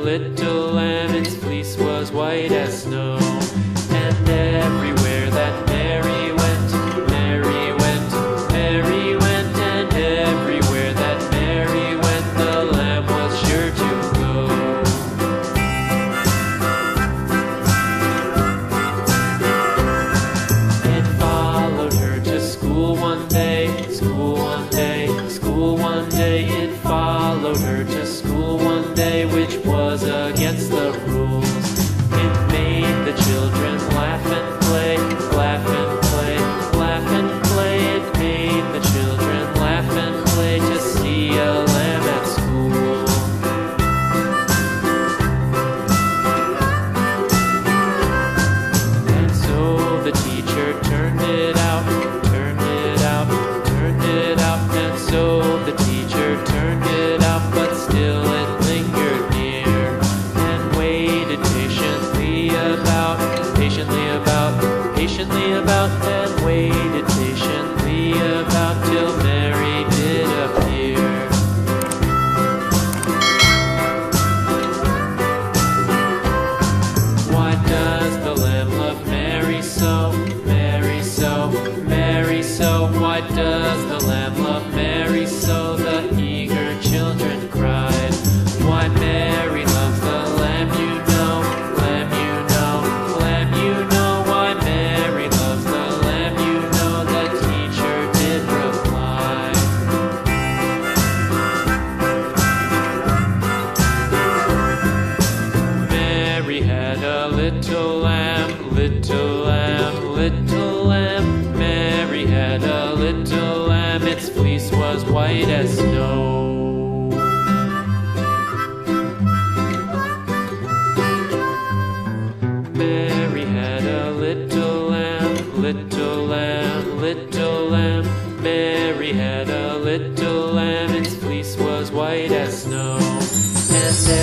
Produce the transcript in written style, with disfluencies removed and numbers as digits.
little lamb, its fleece was white as snow. And everywhere that Mary went, Mary went, Mary went, and everywhere that Mary went, the lamb was sure to go. It followed her to school one day, school one day, school one day. It followed her to school one day, which was against the rules. It made the children laugh and play, laugh and play, laugh and play. It made the children laugh and play to see a lamb at school. And so the teacher turned it out, turned it out, turned it out. And so the teacher turned it out, but still it lingered near and waited patiently about, patiently about, and waited patiently about till Mary did appear. Why does the lamb love Mary so, Mary so, Mary so? Why does the lamb love Mary so? The eager children cried. Why Mary loves the lamb, you know, lamb, you know, lamb, you know. Why Mary loves the lamb, you know, the teacher did reply. Mary had a little lamb, little lamb, little lamb. Mary had a little lamb, its fleece was white as snow. Mary had a little lamb, little lamb, little lamb. Mary had a little lamb, its fleece was white as snow. And